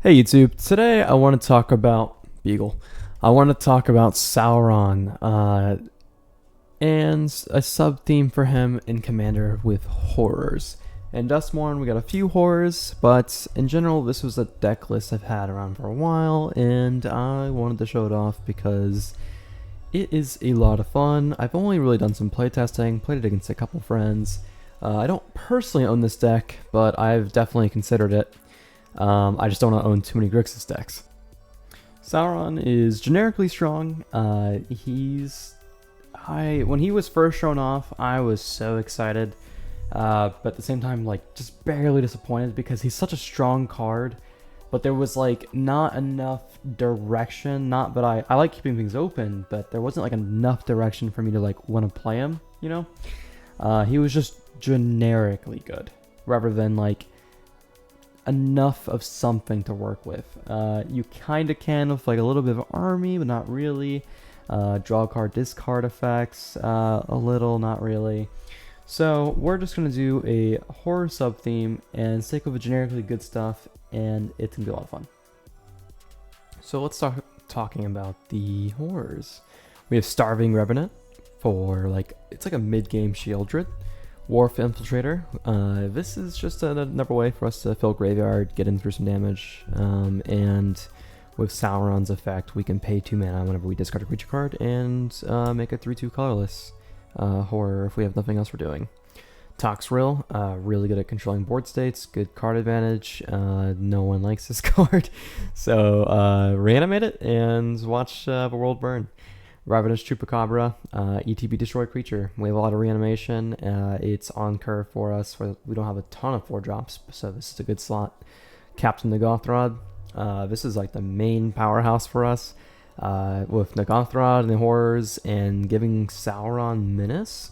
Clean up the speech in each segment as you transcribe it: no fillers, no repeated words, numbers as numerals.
Hey YouTube, today I want to talk about Beagle. I want to talk about Sauron and a sub theme for him in Commander with horrors. In Duskmourn we got a few horrors, but in general this was a deck list I've had around for a while and I wanted to show it off because it is a lot of fun. I've only really done some playtesting, played it against a couple friends. I don't personally own this deck, but I've definitely considered it. I just don't want to own too many Grixis decks. Sauron is generically strong. When he was first shown off, I was so excited, but at the same time, like, just barely disappointed because he's such a strong card, but there was, like, not enough direction. Not that I like keeping things open, but there wasn't, like, enough direction for me to, like, want to play him, you know? He was just generically good, rather than, like, enough of something to work with. You kind of can with like a little bit of army, but not really. Draw card, discard effects, a little, not really. So we're just gonna do a horror sub theme and stick with the generically good stuff, and it's gonna be a lot of fun. So let's start talking about the horrors. We have Starving Revenant for it's like a mid-game Shieldred. Wharf Infiltrator. This is just another way for us to fill Graveyard, get in through some damage, and with Sauron's effect, we can pay 2 mana whenever we discard a creature card and make a 3/2 colorless horror if we have nothing else we're doing. Toxrill, really good at controlling board states, good card advantage. No one likes this card, so reanimate it and watch the world burn. Ravenous Chupacabra, ETB Destroy Creature. We have a lot of reanimation. It's on curve for us. We don't have a ton of 4-drops, so this is a good slot. Captain Nagothrod. This is like the main powerhouse for us. With Nagothrod and the horrors and giving Sauron Menace.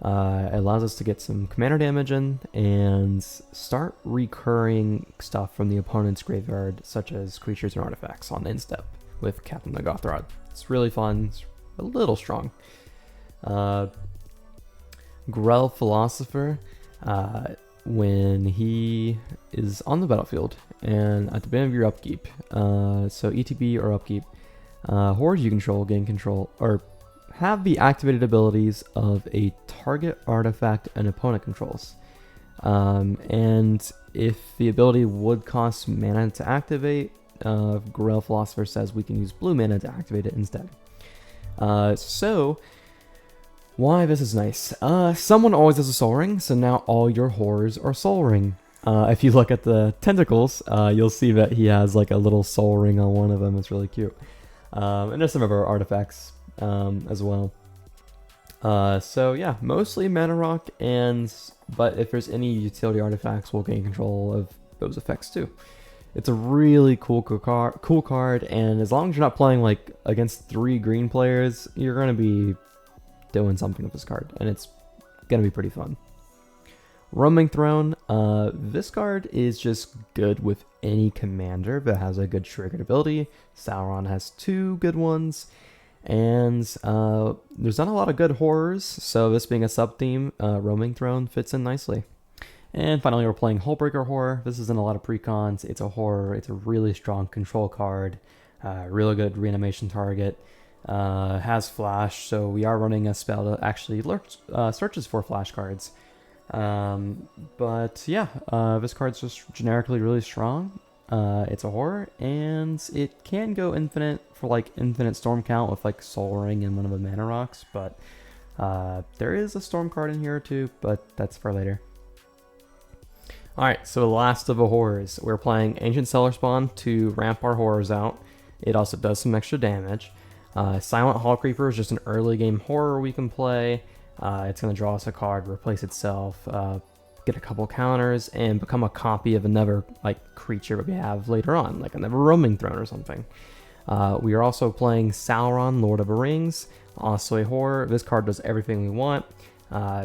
It allows us to get some commander damage in and start recurring stuff from the opponent's graveyard, such as creatures and artifacts on instep with Captain Nagothrod. It's really fun. It's a little strong. Grell Philosopher, when he is on the battlefield and at the beginning of your upkeep, so ETB or upkeep, horrors you control gain control or have the activated abilities of a target artifact an opponent controls. And if the ability would cost mana to activate, Grell Philosopher says we can use blue mana to activate it instead. So, why this is nice. Someone always has a Soul Ring, so now all your horrors are Soul Ring. If you look at the tentacles, you'll see that he has like a little Soul Ring on one of them. It's really cute. And there's some of our artifacts as well. So yeah, mostly Mana Rock, but if there's any utility artifacts, we'll gain control of those effects too. It's a really cool card, and as long as you're not playing like against 3 green players, you're gonna be doing something with this card, and it's gonna be pretty fun. Roaming Throne. This card is just good with any commander that has a good triggered ability. Sauron has 2 good ones, and there's not a lot of good horrors, so this being a sub theme, Roaming Throne fits in nicely. And finally, we're playing Hullbreaker Horror. This isn't a lot of precons. It's a horror. It's a really strong control card. Really good reanimation target. Has flash, so we are running a spell that actually searches for flash cards. But yeah, this card's just generically really strong. It's a horror, and it can go infinite for like infinite storm count with like Soul Ring and one of the mana rocks. But there is a storm card in here too, but that's for later. Alright, so the last of the horrors. We're playing Ancient Cellar-Spawn to ramp our horrors out. It also does some extra damage. Silent Hall Creeper is just an early game horror we can play. It's going to draw us a card, replace itself, get a couple counters, and become a copy of another creature that we have later on, like another Roaming Throne or something. We are also playing Sauron, Lord of the Rings, also a horror. This card does everything we want.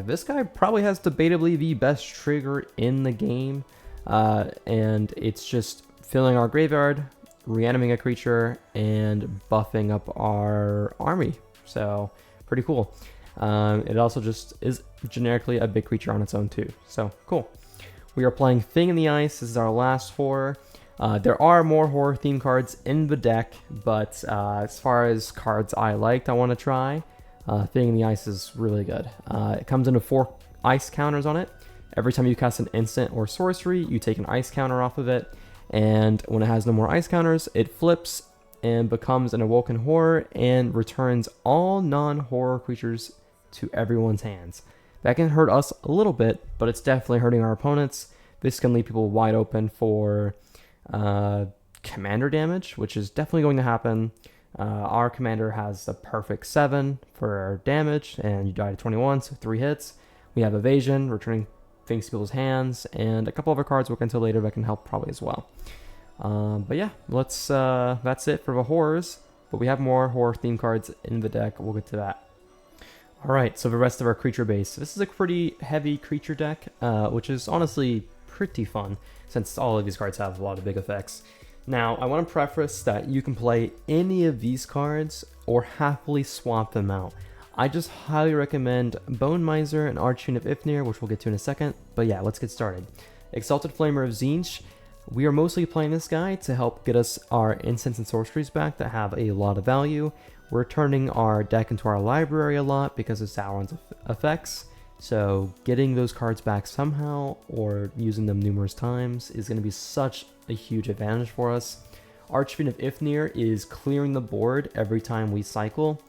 This guy probably has debatably the best trigger in the game, and it's just filling our graveyard, reanimating a creature, and buffing up our army. So, pretty cool. It also just is generically a big creature on its own too. So, cool. We are playing Thing in the Ice. This is our last horror. There are more horror theme cards in the deck, but as far as cards I liked, I want to try, Fitting in the Ice is really good. It comes into 4 ice counters on it. Every time you cast an instant or sorcery, you take an ice counter off of it, and when it has no more ice counters, it flips and becomes an Awoken Horror and returns all non-horror creatures to everyone's hands. That can hurt us a little bit, but it's definitely hurting our opponents. This can leave people wide open for commander damage, which is definitely going to happen. Our commander has a perfect 7 for damage, and you die to 21, so 3 hits. We have evasion, returning things to people's hands, and a couple other cards we'll get into later that can help probably as well. But yeah, that's it for the horrors, but we have more horror theme cards in the deck. We'll get to that. Alright, so the rest of our creature base. This is a pretty heavy creature deck, which is honestly pretty fun, since all of these cards have a lot of big effects. Now, I want to preface that you can play any of these cards, or happily swap them out. I just highly recommend Bone Miser and Archfiend of Ifnir, which we'll get to in a second, but yeah, let's get started. Exalted Flamer of Tzeentch. We are mostly playing this guy to help get us our instants and sorceries back that have a lot of value. We're turning our deck into our library a lot because of Sauron's effects, so getting those cards back somehow or using them numerous times is going to be such a huge advantage for us. Archfiend of Ifnir is clearing the board every time we cycle.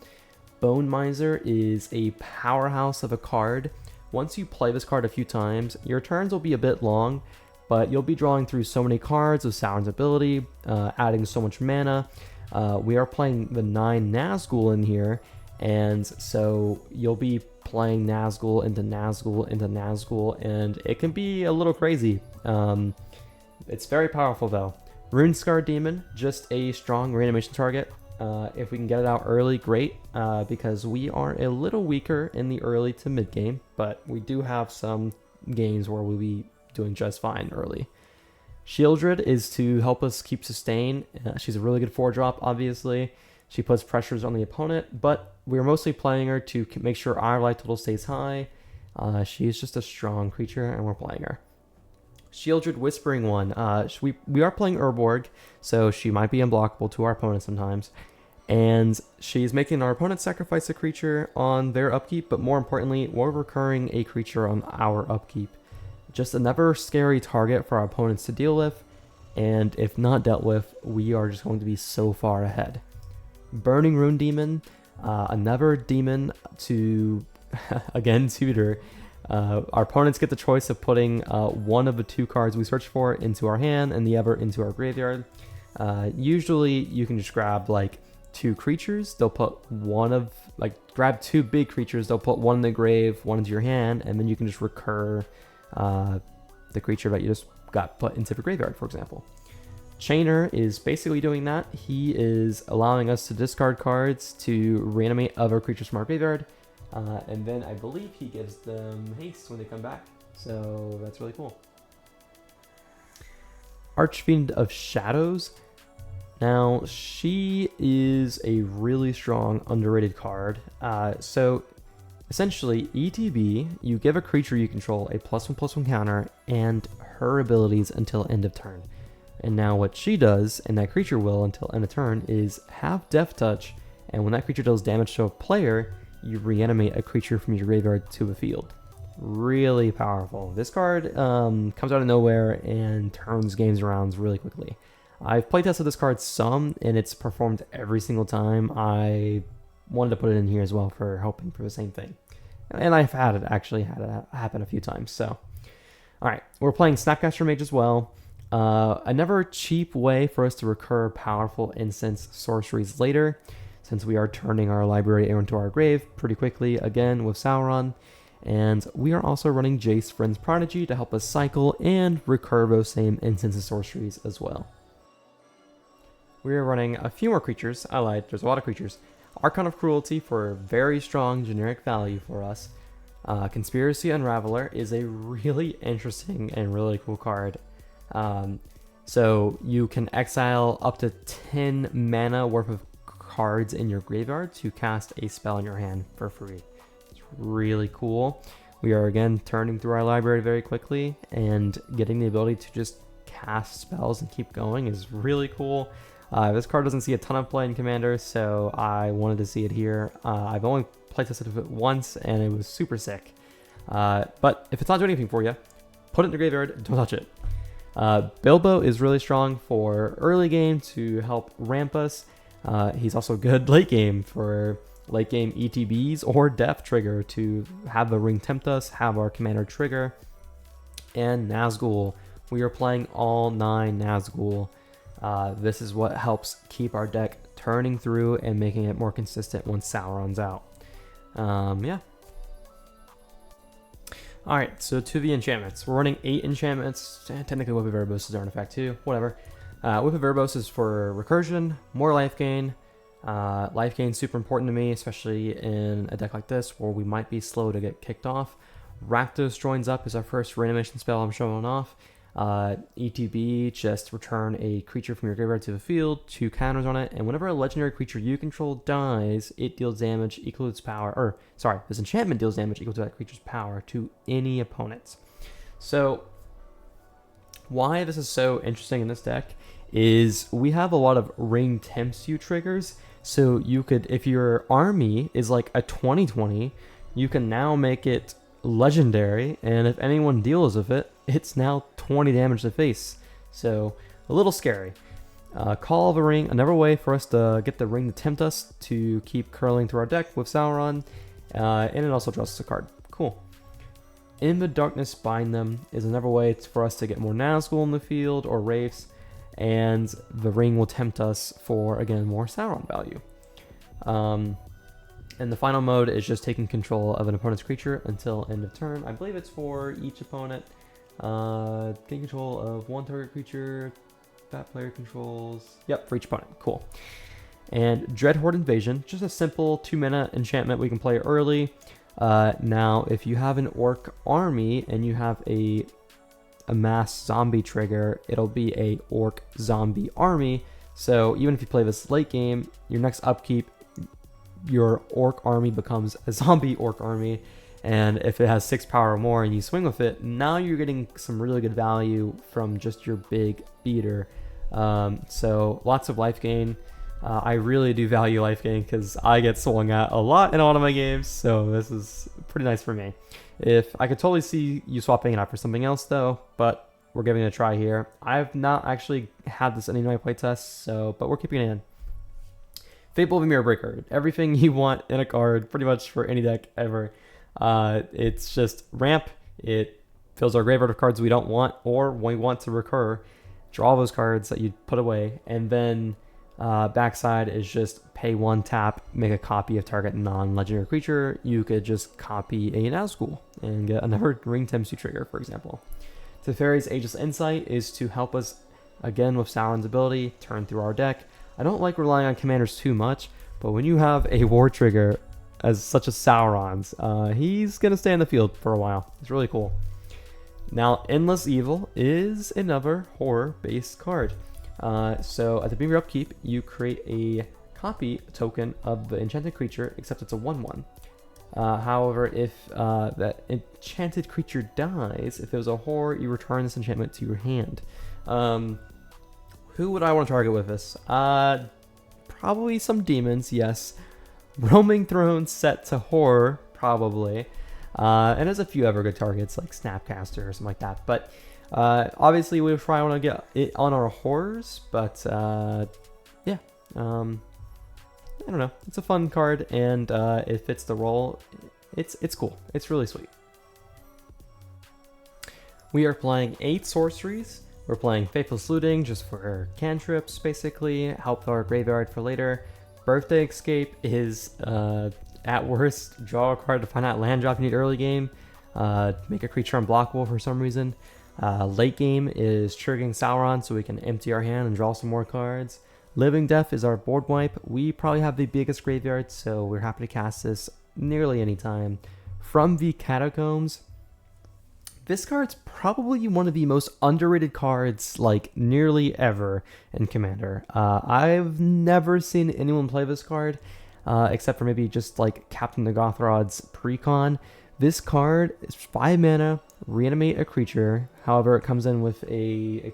Bone Miser is a powerhouse of a card. Once you play this card a few times, your turns will be a bit long, but you'll be drawing through so many cards with Sauron's ability, adding so much mana. We are playing the 9 Nazgul in here, and so you'll be playing Nazgul into Nazgul into Nazgul, and it can be a little crazy. It's very powerful though. Runescar Demon, just a strong reanimation target. If we can get it out early, great, because we are a little weaker in the early to mid game, but we do have some games where we'll be doing just fine early. Shieldred is to help us keep sustain. She's a really good 4-drop, obviously. She puts pressures on the opponent, but we're mostly playing her to make sure our life total stays high. She's just a strong creature, and we're playing her. Shieldred Whispering One. We are playing Urborg, so she might be unblockable to our opponent sometimes. And she's making our opponent sacrifice a creature on their upkeep, but more importantly, we're recurring a creature on our upkeep. Just another scary target for our opponents to deal with, and if not dealt with, we are just going to be so far ahead. Burning Rune Demon, another demon to, again, tutor. Our opponents get the choice of putting one of the 2 cards we search for into our hand and the other into our graveyard. Usually you can just grab like 2 creatures. They'll put grab 2 big creatures. They'll put one in the grave, one into your hand, and then you can just recur the creature that you just got put into the graveyard, for example. Chainer is basically doing that. He is allowing us to discard cards to reanimate other creatures from our graveyard. And then I believe he gives them haste when they come back. So that's really cool. Archfiend of Shadows. Now, she is a really strong, underrated card. So essentially, ETB, you give a creature you control a +1/+1 counter and her abilities until end of turn. And now what she does, and that creature will until end of turn, is have Death Touch, and when that creature deals damage to a player, you reanimate a creature from your graveyard to the field. Really powerful. This card comes out of nowhere and turns games around really quickly. I've playtested this card some, and it's performed every single time. I wanted to put it in here as well for helping for the same thing. And I've had it happen a few times, so. Alright, we're playing Snapcaster Mage as well. Another cheap way for us to recur powerful instants sorceries later, since we are turning our library into our grave pretty quickly, again, with Sauron. And we are also running Jace Friend's Prodigy to help us cycle and recur those same instants and sorceries as well. We are running a few more creatures. I lied, there's a lot of creatures. Archon of Cruelty for very strong generic value for us. Conspiracy Unraveler is a really interesting and really cool card. So you can exile up to 10 mana worth of cards in your graveyard to cast a spell in your hand for free. It's really cool. We are again turning through our library very quickly and getting the ability to just cast spells and keep going is really cool. This card doesn't see a ton of play in Commander, so I wanted to see it here. I've only playtested it once, and it was super sick. But if it's not doing anything for you, put it in the graveyard, don't touch it. Bilbo is really strong for early game to help ramp us. He's also good late game for late game ETBs or Death Trigger to have the ring tempt us, have our commander trigger. And Nazgul. We are playing all 9 Nazgul. This is what helps keep our deck turning through and making it more consistent once Sauron's out. Yeah. Alright, so to the enchantments. We're running 8 enchantments. Technically, Whip of Erebos is our effect too. Whatever. Whip of Erebos is for recursion, more life gain. Life gain is super important to me, especially in a deck like this where we might be slow to get kicked off. Rakdos joins up is our first reanimation spell I'm showing off. ETB, just return a creature from your graveyard to the field, 2 counters on it, and whenever a legendary creature you control dies, it deals damage equal to its power, or sorry, this enchantment deals damage equal to that creature's power to any opponents. So, why this is so interesting in this deck is we have a lot of ring tempts you triggers, so you could, if your army is like a 20/20, you can now make it legendary, and if anyone deals with it, it's now 20 damage to face. So a little scary. Call of a Ring, another way for us to get the ring to tempt us to keep curling through our deck with Sauron, and it also draws us a card. Cool. In the Darkness Bind Them is another way for us to get more Nazgul in the field or Wraiths, and the ring will tempt us for, again, more Sauron value. And the final mode is just taking control of an opponent's creature until end of turn. I believe it's for each opponent. Taking control of 1 target creature that player controls. Yep, for each opponent. Cool. And Dreadhorde Invasion, just a simple 2-mana enchantment we can play early. Now, if you have an orc army and you have a mass zombie trigger, it'll be a orc zombie army. So even if you play this late game, your next upkeep, your orc army becomes a zombie orc army, and if it has 6 power or more and you swing with it, now you're getting some really good value from just your big beater. So lots of life gain. I really do value life gain because I get swung at a lot in a lot of my games, so this is pretty nice for me. If I could totally see you swapping it out for something else though, but we're giving it a try here. I've not actually had this in any of my playtests, but we're keeping it in. Fable of the Mirror Breaker. Everything you want in a card, pretty much for any deck ever. It's just ramp. It fills our graveyard of cards we don't want, or we want to recur. Draw those cards that you put away, and then backside is just pay 1 tap, make a copy of target non-legendary creature. You could just copy a Nazgul and get another ring tempts you trigger, for example. Teferi's Ageless Insight is to help us, again with Sauron's ability, turn through our deck. I don't like relying on commanders too much, but when you have a war trigger as such as Sauron's, he's going to stay in the field for a while. It's really cool. Now, Endless Evil is another horror-based card. So at the beginning of your upkeep, you create a copy token of the enchanted creature, except it's a 1/1. However, if that enchanted creature dies, if it was a horror, you return this enchantment to your hand. Who would I want to target with this? Probably some demons, yes. Roaming Throne set to horror, probably. And there's a few other good targets like Snapcaster or something like that. But obviously we probably want to get it on our horrors. But yeah, I don't know. It's a fun card, and it fits the role. It's cool. It's really sweet. We are playing 8 sorceries. We're playing Faithless Looting just for cantrips, basically. Help our graveyard for later. Birthday Escape is, at worst, draw a card to find out land drop you need early game. Make a creature unblockable for some reason. Late game is triggering Sauron so we can empty our hand and draw some more cards. Living Death is our board wipe. We probably have the biggest graveyard, so we're happy to cast this nearly any time. From the Catacombs. This card's probably one of the most underrated cards, like, nearly ever in Commander. I've never seen anyone play this card, except for maybe just, like, Captain Nagothrot's Precon. This card is 5 mana, reanimate a creature. However, it comes in with a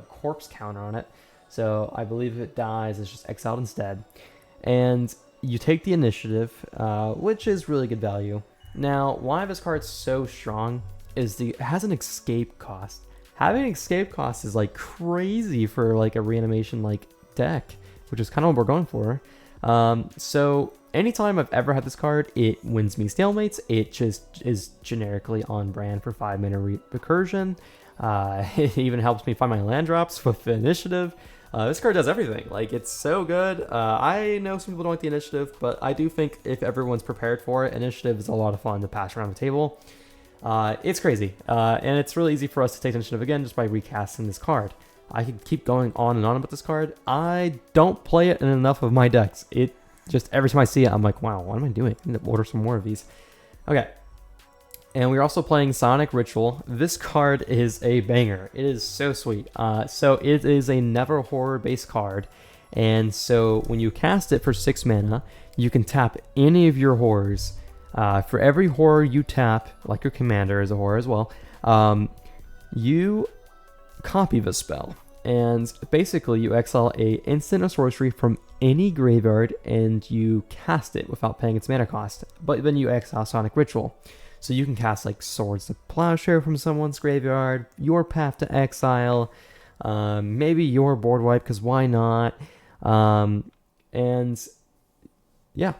corpse counter on it. So I believe if it dies, it's just exiled instead. And you take the initiative, which is really good value. Now, why this card's so strong is it has an escape cost. Having an escape cost is like crazy for like a reanimation like deck, which is kind of what we're going for. So anytime I've ever had this card, it wins me stalemates. It just is generically on brand for 5 mana recursion. It even helps me find my land drops with the initiative. This card does everything. Like, it's so good. I know some people don't like the initiative, but I do think if everyone's prepared for it, initiative is a lot of fun to pass around the table. It's crazy, and it's really easy for us to take initiative again just by recasting this card. I could keep going on and on about this card. I don't play it in enough of my decks. It just, every time I see it, I'm like, wow, what am I doing? I need to order some more of these. Okay. And we're also playing Sonic Ritual. This card is a banger. It is so sweet. So it is a never horror based card. And so when you cast it for 6 mana, you can tap any of your horrors. For every horror you tap, like your commander is a horror as well, you copy the spell. And basically you exile a instant or sorcery from any graveyard and you cast it without paying its mana cost. But then you exile Sonic Ritual. So you can cast like Swords to Plowshare from someone's graveyard, your Path to Exile, maybe your Board Wipe, because why not? And yeah,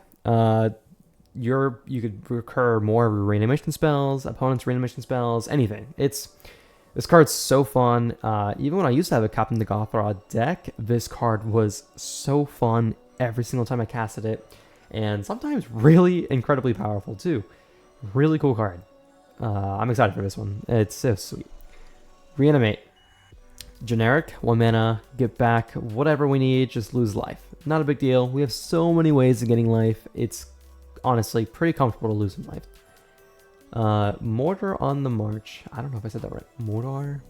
you could recur more of your reanimation spells, opponent's reanimation spells, anything. This card's so fun. Even when I used to have a Captain the Gothra deck, this card was so fun every single time I casted it, and sometimes really incredibly powerful too. Really cool card. I'm excited for this one. It's so sweet. Reanimate. Generic, 1 mana, get back whatever we need, just lose life. Not a big deal. We have so many ways of getting life. It's honestly pretty comfortable to lose life. Mortar on the March. I don't know if I said that right. Mortar?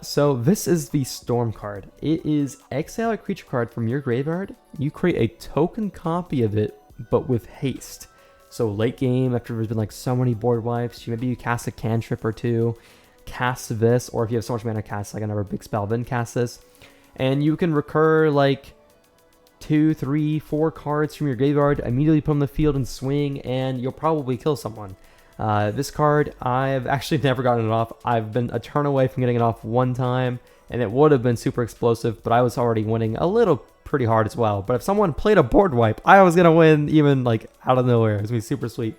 So this is the Storm card. It is exile a creature card from your graveyard. You create a token copy of it, but with haste. So late game, after there's been like so many board wipes, maybe you cast a cantrip or two, cast this, or if you have so much mana, cast like another big spell, then cast this. And you can recur like 2, 3, 4 cards from your graveyard, immediately put on the field and swing, and you'll probably kill someone. This card, I've actually never gotten it off. I've been a turn away from getting it off one time, and it would have been super explosive, but I was already winning a little pretty hard as well. But if someone played a board wipe, I was gonna win even like out of nowhere. It's gonna be super sweet.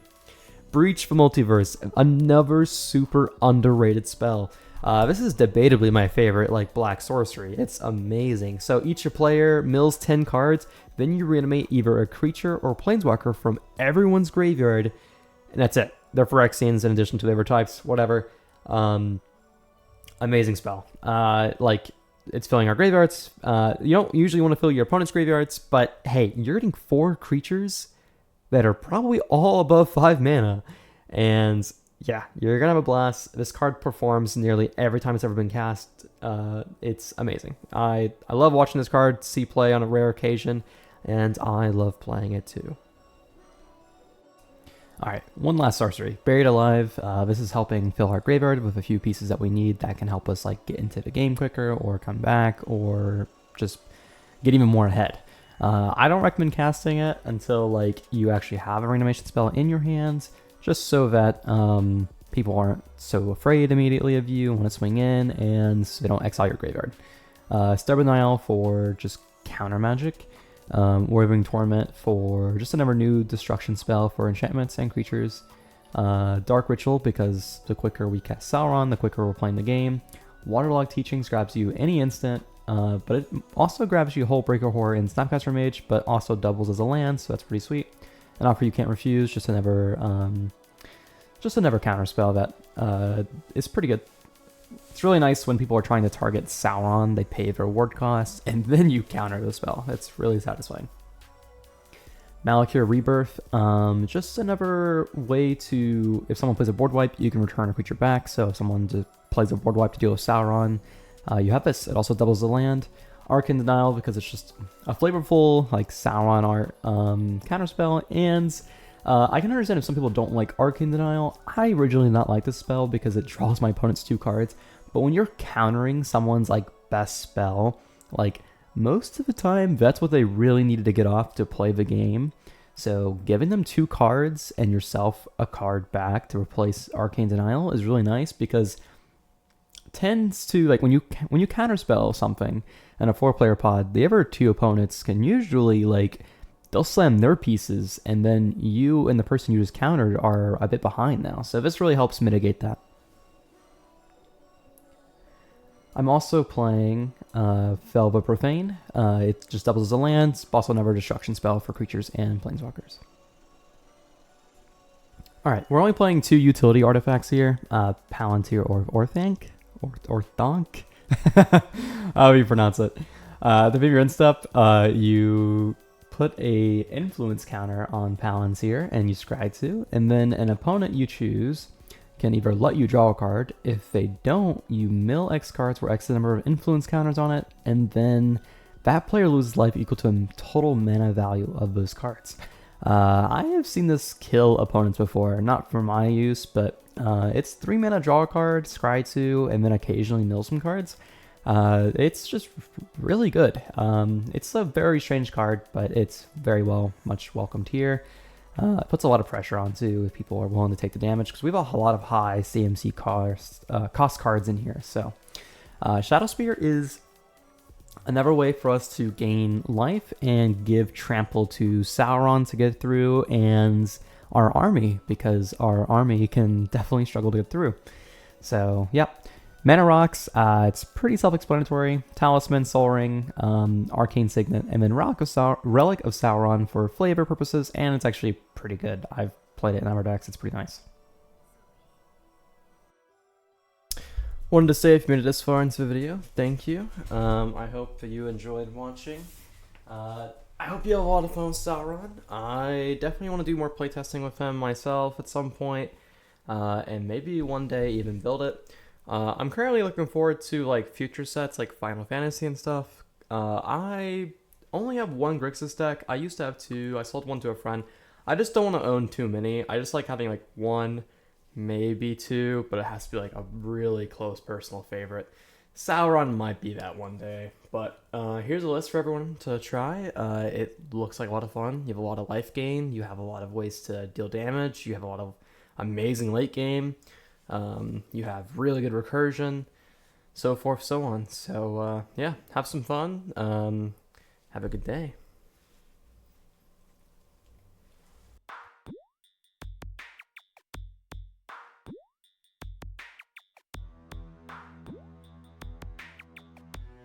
Breach the Multiverse, another super underrated spell. This is debatably my favorite like black sorcery. It's amazing. So each player mills 10 cards, then you reanimate either a creature or planeswalker from everyone's graveyard, and that's it. They're Phyrexians in addition to the other types, whatever. Amazing spell. Like, it's filling our graveyards. You don't usually want to fill your opponent's graveyards, but hey, you're getting 4 creatures that are probably all above 5 mana. And yeah, you're going to have a blast. This card performs nearly every time it's ever been cast. It's amazing. I love watching this card see play on a rare occasion, and I love playing it too. Alright, one last sorcery. Buried Alive. This is helping fill our graveyard with a few pieces that we need that can help us like get into the game quicker or come back or just get even more ahead. I don't recommend casting it until like you actually have a reanimation spell in your hands, just so that people aren't so afraid immediately of you and want to swing in and so they don't exile your graveyard. Stubborn Nile for just counter magic. Withering Torment for just another new destruction spell for enchantments and creatures. Dark Ritual, because the quicker we cast Sauron, the quicker we're playing the game. Waterlogged Teachings grabs you any instant, but it also grabs you Hullbreaker Horror and Snapcaster Mage, but also doubles as a land, so that's pretty sweet. An Offer You Can't Refuse, just another counter spell that is pretty good. It's really nice when people are trying to target Sauron, they pay their ward costs, and then you counter the spell. It's really satisfying. Malakir Rebirth, just another way to, if someone plays a board wipe, you can return a creature back. So if someone just plays a board wipe to deal with Sauron, you have this. It also doubles the land. Arcane Denial, because it's just a flavorful, like Sauron art counterspell, and I can understand if some people don't like Arcane Denial. I originally did not like this spell because it draws my opponents 2 cards. But when you're countering someone's like best spell, like most of the time that's what they really needed to get off to play the game. So giving them 2 cards and yourself a card back to replace Arcane Denial is really nice, because tends to, like, when you counterspell something in a 4-player pod, the other 2 opponents can usually, like, they'll slam their pieces, and then you and the person you just countered are a bit behind now. So this really helps mitigate that. I'm also playing Felva Profane. It just doubles as a land. It's also another destruction spell for creatures and planeswalkers. Alright, we're only playing 2 utility artifacts here. Palantir or Orthanc? Orthanc? However you pronounce it. The bigger end step, you put a influence counter on Palantir and you scry 2, and then an opponent you choose can either let you draw a card. If they don't, you mill X cards for X number of influence counters on it, and then that player loses life equal to the total mana value of those cards. I have seen this kill opponents before, not for my use, but it's 3 mana, draw a card, scry 2, and then occasionally mill some cards. It's just really good. It's a very strange card, but it's very much welcomed here. It puts a lot of pressure on too if people are willing to take the damage, because we have a lot of high CMC cost cards in here. So Shadow Spear is another way for us to gain life and give trample to Sauron to get through, and our army, because our army can definitely struggle to get through. So yep. Mana rocks, it's pretty self-explanatory. Talisman, Soul Ring, Arcane Signet, and then Relic of Sauron for flavor purposes, and it's actually pretty good. I've played it in other decks, it's pretty nice. Wanted to say, if you made it this far into the video, thank you. I hope that you enjoyed watching. I hope you have a lot of fun with Sauron. I definitely want to do more playtesting with him myself at some point, and maybe one day even build it. I'm currently looking forward to like future sets like Final Fantasy and stuff. I only have 1 Grixis deck. I used to have 2. I sold 1 to a friend. I just don't want to own too many. I just like having like 1, maybe 2, but it has to be like a really close personal favorite. Sauron might be that one day, but here's a list for everyone to try. It looks like a lot of fun. You have a lot of life gain. You have a lot of ways to deal damage. You have a lot of amazing late game. You have really good recursion, so forth, so on. So yeah, have some fun. Have a good day.